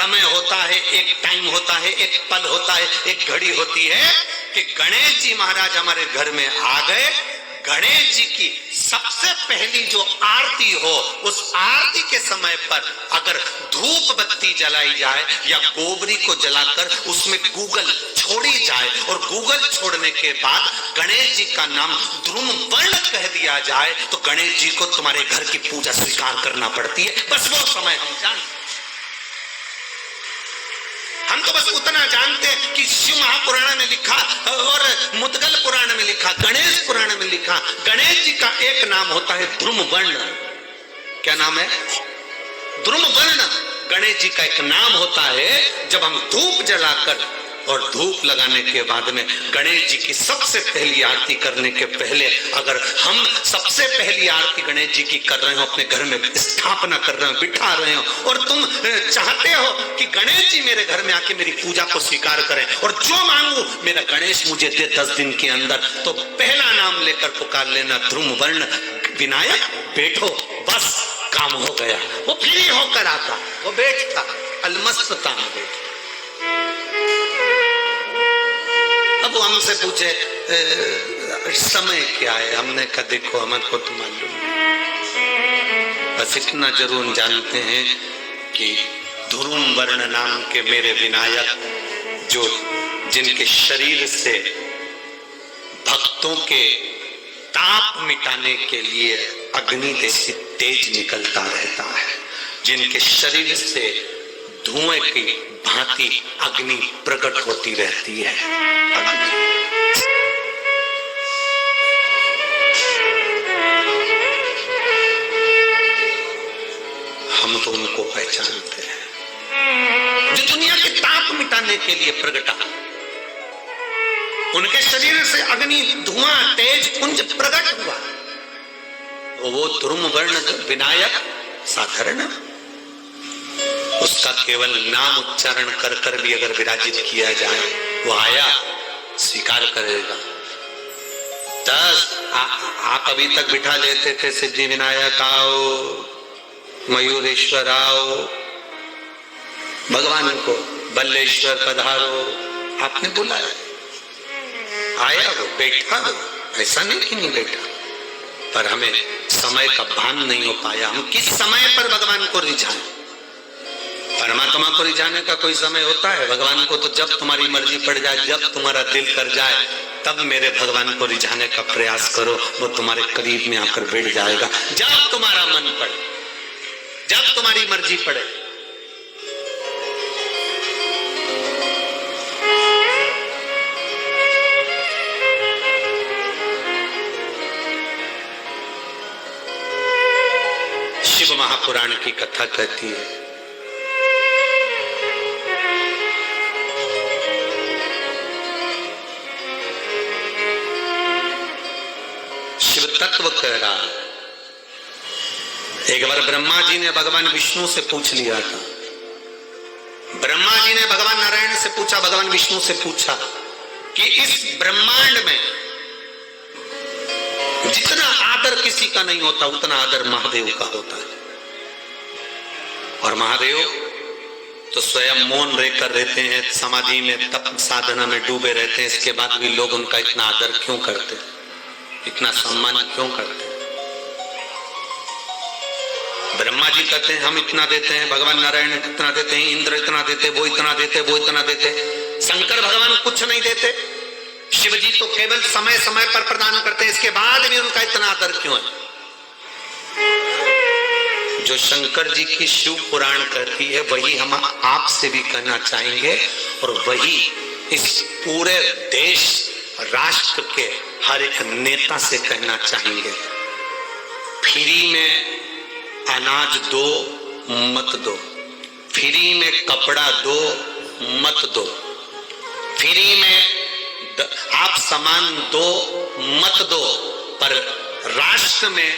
समय होता है, एक टाइम होता है, एक पल होता है, एक घड़ी होती है कि गणेश जी महाराज हमारे घर में आ गए। गणेश जी की सबसे पहली जो आरती हो, उस आरती के समय पर अगर धूप बत्ती जलाई जाए या गोबरी को जलाकर उसमें गूगल छोड़ी जाए और गूगल छोड़ने के बाद गणेश जी का नाम ध्रुम वर्ण कह दिया जाए तो गणेश जी को तुम्हारे घर की पूजा स्वीकार करना पड़ती है। बस वो समय हम जानते, हम तो बस उतना जानते हैं कि शिव महापुराण में लिखा और मुद्गल पुराण में लिखा, गणेश पुराण में लिखा, गणेश जी का एक नाम होता है ध्रुम वर्ण। क्या नाम है? ध्रुम वर्ण गणेश जी का एक नाम होता है। जब हम धूप जलाकर और धूप लगाने के बाद में गणेश जी की सबसे पहली आरती करने के पहले अगर हम सबसे पहली आरती गणेश जी की कर रहे हो, अपने घर में स्थापना कर रहे हो, बिठा रहे हो और तुम चाहते हो कि गणेश जी मेरे घर में आके मेरी पूजा को स्वीकार करें और जो मांगू मेरा गणेश मुझे दे 10 दिन के अंदर, तो पहला नाम लेकर पुकार लेना ध्रुम वर्ण विनायक, बैठो, बस काम हो गया। वो फ्री होकर आता, वो बैठता अलमस्तता में बैठता। अब वो हमसे पूछे समय क्या है, हमने कहा देखो हमारे को तो मालूम, बस इतना जरूर जानते हैं कि ध्रुम वर्ण नाम के मेरे विनायक जो जिनके शरीर से भक्तों के ताप मिटाने के लिए अग्नि जैसी तेज निकलता रहता है, जिनके शरीर से धुएं की भांति अग्नि प्रकट होती रहती है। हम तो उनको पहचानते हैं जो दुनिया के ताप मिटाने के लिए प्रकटा। उनके शरीर से अग्नि धुआं तेज पुंज प्रकट हुआ। वो ध्रुम वर्ण विनायक साधारण, उसका केवल नाम उच्चारण कर कर भी अगर विराजित किया जाए वो आया, स्वीकार करेगा। आप अभी तक बिठा लेते थे सिद्धि विनायक आओ, मयूरेश्वर आओ, भगवान को बल्लेश्वर पधारो, आपने बुलाया, आया वो, बैठा वो, ऐसा नहीं कि नहीं बैठा, पर हमें समय का भान नहीं हो पाया। हम किस समय पर भगवान को रिझाएं? परमात्मा को रिझाने का कोई समय होता है? भगवान को तो जब तुम्हारी मर्जी पड़ जाए, जब तुम्हारा दिल कर जाए, तब मेरे भगवान को रिझाने का प्रयास करो, वो तुम्हारे करीब में आकर बैठ जाएगा। जब तुम्हारा मन पड़े, जब तुम्हारी मर्जी पड़े। शिव महापुराण की कथा कहती है तत्व कह रहा। एक बार ब्रह्मा जी ने भगवान विष्णु से पूछ लिया था, ब्रह्मा जी ने भगवान नारायण से पूछा, भगवान विष्णु से पूछा कि इस ब्रह्मांड में जितना आदर किसी का नहीं होता उतना आदर महादेव का होता है। और महादेव तो स्वयं मौन रहकर रहते हैं, समाधि में तप साधना में डूबे रहते हैं, इसके बाद भी लोग उनका इतना आदर क्यों करते, इतना सम्मान क्यों करते? ब्रह्मा जी कहते हैं हम इतना देते हैं, भगवान नारायण इतना देते हैं, इंद्र इतना देते, वो इतना देते, वो इतना देते, शंकर भगवान कुछ नहीं देते। शिव जी तो केवल समय समय पर प्रदान करते हैं, इसके बाद भी उनका इतना आदर क्यों है? जो शंकर जी की शिव पुराण कहती है वही हम आपसे भी कहना चाहेंगे और वही इस पूरे देश राष्ट्र के हर एक नेता से कहना चाहेंगे। फ्री में अनाज दो मत दो, फ्री में कपड़ा दो मत दो, फ्री में आप सामान दो मत दो, पर राष्ट्र में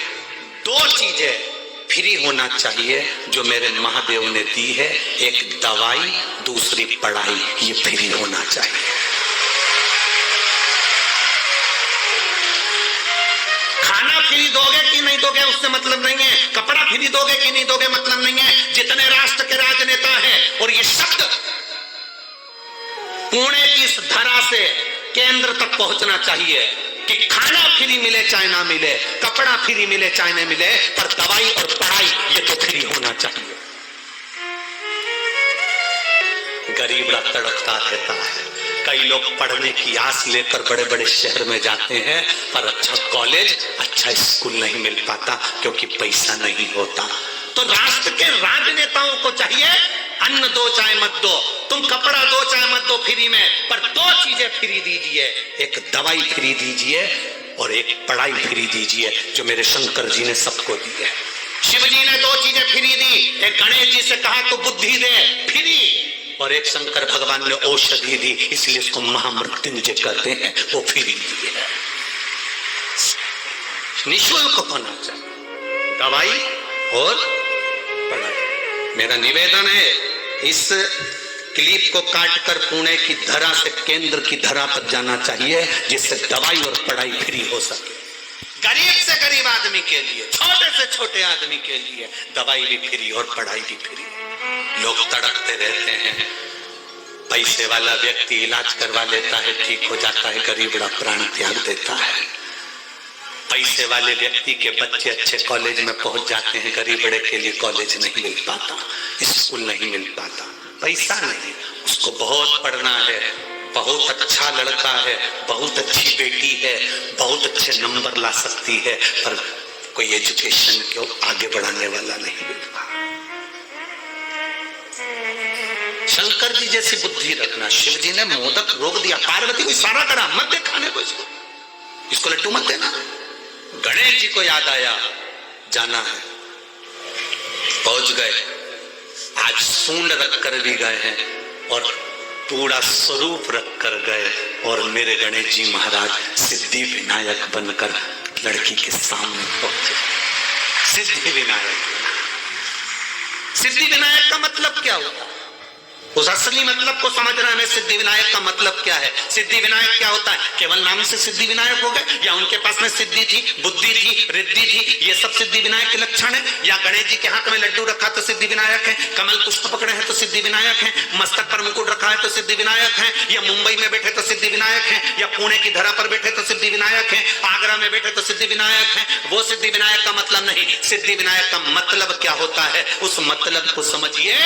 दो चीजें फ्री होना चाहिए जो मेरे महादेव ने दी है, एक दवाई, दूसरी पढ़ाई, ये फ्री होना चाहिए। खाना फ्री दोगे कि नहीं दोगे उससे मतलब नहीं है, कपड़ा फ्री दोगे कि नहीं दोगे मतलब नहीं है। जितने राष्ट्र के राजनेता हैं और ये पुणे की इस धरा से केंद्र तक पहुंचना चाहिए कि खाना फ्री मिले चाहे ना मिले, कपड़ा फ्री मिले चाहे ना मिले, पर दवाई और पढ़ाई ये तो फ्री होना चाहिए। गरीब तड़पता रहता है। कई लोग पढ़ने की आस लेकर बड़े बड़े शहर में जाते हैं, पर अच्छा कॉलेज, अच्छा स्कूल नहीं मिल पाता क्योंकि पैसा नहीं होता। तो राष्ट्र के राजनेताओं को चाहिए, अन्न दो चाहे मत दो, तुम कपड़ा दो चाहे मत दो फ्री में, पर दो चीजें फ्री दीजिए, एक दवाई फ्री दीजिए और एक पढ़ाई फ्री दीजिए, जो मेरे शंकर जी ने सबको दी है। शिव जी ने दो चीजें फ्री दी, एक गणेश जी से कहा तो बुद्धि दे फ्री, और एक शंकर भगवान ने औषधि दी, इसलिए इसको महामृत्युंजय कहते हैं, वो फ्री दी है। निःशुल्क होना चाहिए दवाई और पढ़ाई। मेरा निवेदन है, इस क्लिप को काटकर पुणे की धरा से केंद्र की धरा पर जाना चाहिए, जिससे दवाई और पढ़ाई फ्री हो सके। गरीब से गरीब आदमी के लिए, छोटे से छोटे आदमी के लिए दवाई भी फ्री और पढ़ाई भी फ्री। लोग तड़पते रहते हैं, पैसे वाला व्यक्ति इलाज करवा लेता है, ठीक हो जाता है, गरीब बड़ा प्राण त्याग देता है। पैसे वाले व्यक्ति के बच्चे अच्छे कॉलेज में पहुंच जाते हैं, गरीब बड़े के लिए कॉलेज नहीं मिल पाता, स्कूल नहीं मिल पाता, पैसा नहीं, उसको बहुत पढ़ना है, बहुत अच्छा लड़का है, बहुत अच्छी बेटी है, बहुत अच्छे नंबर ला सकती है, पर कोई एजुकेशन को आगे बढ़ाने वाला नहीं मिलता। शंकर जी जैसी बुद्धि रखना। शिव जी ने मोदक रोक दिया, पार्वती को इशारा करा मत दे खाने को, इसको लड्डू मत देना। गणेश जी को याद आया जाना है, पहुंच गए, आज सूंड रख कर भी गए हैं और पूरा स्वरूप रख कर गए, और मेरे गणेश जी महाराज सिद्धि विनायक बनकर लड़की के सामने पहुंचे। सिद्धि विनायक, सिद्धि विनायक का मतलब क्या होता है? उस असली मतलब को समझना है। सिद्धि विनायक का मतलब क्या है? सिद्धि विनायक क्या होता है? केवल नाम से सिद्धि विनायक हो गए, या उनके पास में सिद्धि थी, बुद्धि थी, रिद्धि थी, ये सब सिद्धि विनायक के लक्षण है? या गणेश जी के हाथ में लड्डू रखा तो सिद्धि विनायक है, कमल पुष्प पकड़े हैं तो सिद्धि विनायक है, मस्तक पर मुकुट रखा है तो सिद्धि विनायक है, या मुंबई में बैठे तो सिद्धि विनायक है, या पुणे की धरा पर बैठे तो सिद्धि विनायक है, आगरा में बैठे तो सिद्धि विनायक है? वो सिद्धि विनायक का मतलब नहीं। सिद्धि विनायक का मतलब क्या होता है, उस मतलब को समझिए।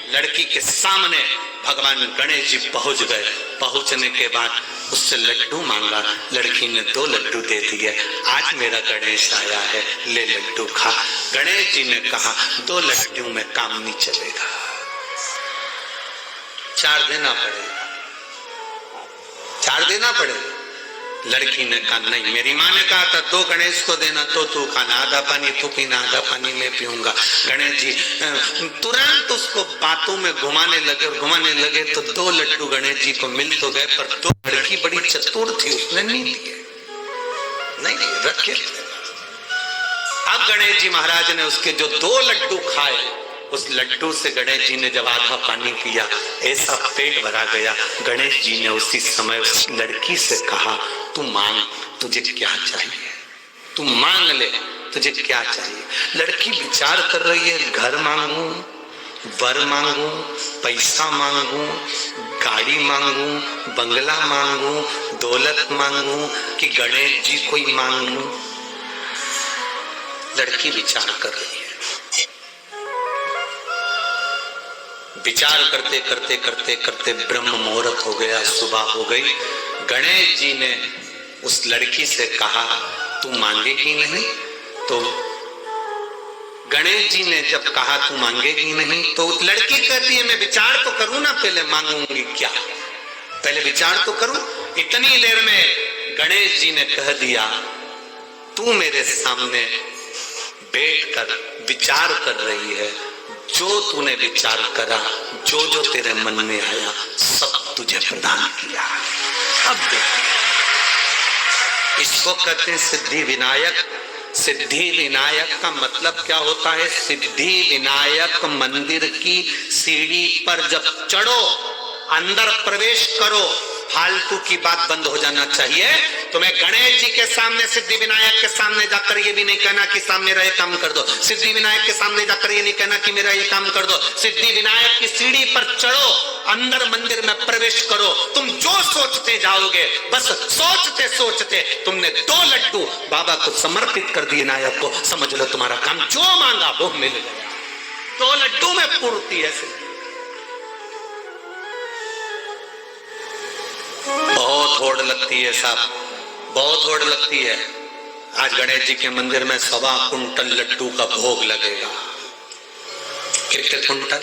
लड़की के सामने भगवान गणेश जी पहुंच गए, पहुंचने के बाद उससे लड्डू मांगा, लड़की ने 2 लड्डू दे दिए। आज मेरा गणेश आया है, ले लड्डू खा। गणेश जी ने कहा 2 लड्डू में काम नहीं चलेगा, 4 देना पड़ेगा, 4 देना पड़ेगा। लड़की ने कहा नहीं, मेरी माँ ने कहा था 2 गणेश को देना, 2 तू खाना, आधा पानी तू पीना, आधा पानी मैं पीऊंगा। गणेश जी तुरंत उसको बातों में घुमाने लगे तो 2 लड्डू गणेश जी को मिल तो गए, पर 2 लड़की बड़ी चतुर थी, उसने नहीं दिए, नहीं रखे। अब गणेश जी महाराज ने उसके जो 2 लड्डू खाए, उस लड्डू से गणेश जी ने जब आधा पानी पिया, ऐसा पेट भरा गया। गणेश जी ने उसी समय उस लड़की से कहा तू मांग, तुझे क्या चाहिए, तू मांग ले, तुझे क्या चाहिए। लड़की विचार कर रही है, घर मांगू, वर मांगू, पैसा मांगू, गाड़ी मांगू, बंगला मांगू, दौलत मांगू, कि गणेश जी को ही मांगू। लड़की विचार कर रही है। विचार करते करते करते करते ब्रह्म मुहूर्त हो गया, सुबह हो गई। गणेश जी ने उस लड़की से कहा तू मांगेगी नहीं? तो गणेश जी ने जब कहा तू मांगेगी नहीं, तो लड़की कहती है मैं विचार तो करूं ना, पहले मांगूंगी क्या, पहले विचार तो करूं। इतनी देर में गणेश जी ने कह दिया तू मेरे सामने बैठकर विचार कर रही है, जो तूने विचार करा, जो जो तेरे मन में आया, सब तुझे प्रदान किया। अब इसको कहते हैं सिद्धि विनायक। सिद्धि विनायक का मतलब क्या होता है? सिद्धि विनायक मंदिर की सीढ़ी पर जब चढ़ो, अंदर प्रवेश करो, फालतू की बात बंद हो जाना चाहिए। तुम्हें गणेश जी के सामने, सिद्धि विनायक के सामने जाकर ये भी नहीं कहना कि साहब मेरा ये काम कर दो, सिद्धि विनायक के सामने जाकर ये नहीं कहना कि मेरा ये काम कर दो। सिद्धि विनायक की सीढ़ी पर चढ़ो, अंदर मंदिर में प्रवेश करो, तुम जो सोचते जाओगे, बस सोचते सोचते तुमने 2 लड्डू बाबा को समर्पित कर दिए नायक को, समझ लो तुम्हारा काम जो मांगा वो मिल गया। 2 लड्डू में पूर्ति है। बहुत होड़ लगती है साहब, बहुत होड़ लगती है। आज गणेश जी के मंदिर में 1.25 कुंटल लड्डू का भोग लगेगा। कितने कुंटल?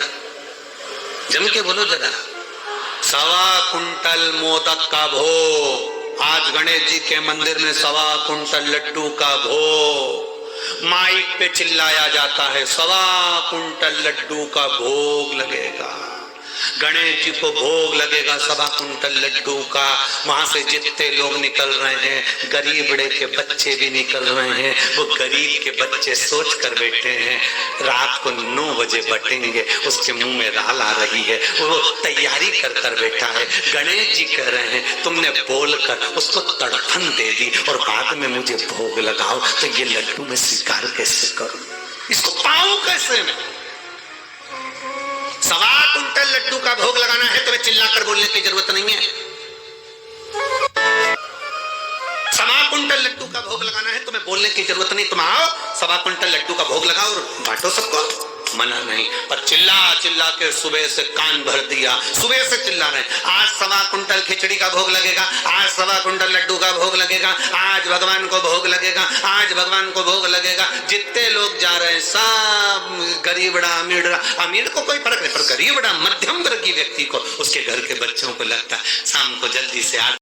जम के बोलो जरा। 1.25 कुंटल मोदक का भोग। आज गणेश जी के मंदिर में 1.25 कुंटल लड्डू का भोग। माइक पे चिल्लाया जाता है 1.25 कुंटल लड्डू का भोग लगेगा। गणेश जी को भोग लगेगा 1.25 कुंटल लड्डू का। वहां से जितने लोग निकल रहे हैं, गरीब बड़े के बच्चे भी निकल रहे हैं। वो गरीब के बच्चे सोच कर बैठे हैं रात को 9 बजे बटेंगे, उसके मुंह में राल आ रही है, वो तैयारी कर कर बैठा है। गणेश जी कह रहे हैं तुमने बोलकर उसको तड़फन दे दी और बाद में मुझे भोग लगाओ, तो ये लड्डू मैं स्वीकार कैसे करूं, इसको पाऊं कैसे मैं? 1.25 कुंटल लड्डू का भोग लगाना है, तुम्हें चिल्लाकर बोलने की जरूरत नहीं है। 1.25 कुंटल लड्डू का भोग लगाना है, तुम्हें बोलने की जरूरत नहीं। तुम आओ 1.25 कुंटल लड्डू का भोग लगाओ और बांटो सबको, मना नहीं। पर चिल्ला चिल्ला के सुबह से कान भर दिया, सुबह से चिल्ला रहे आज 1.25 कुंटल खिचड़ी का भोग लगेगा, आज 1.25 कुंटल लड्डू का भोग लगेगा, आज भगवान को भोग लगेगा, आज भगवान को भोग लगेगा। जितने लोग जा रहे हैं सब गरीबड़ा अमीर, अमीर को कोई फर्क नहीं, पर गरीबड़ा मध्यम वर्गीय व्यक्ति को, उसके घर के बच्चों को लगता है शाम को जल्दी से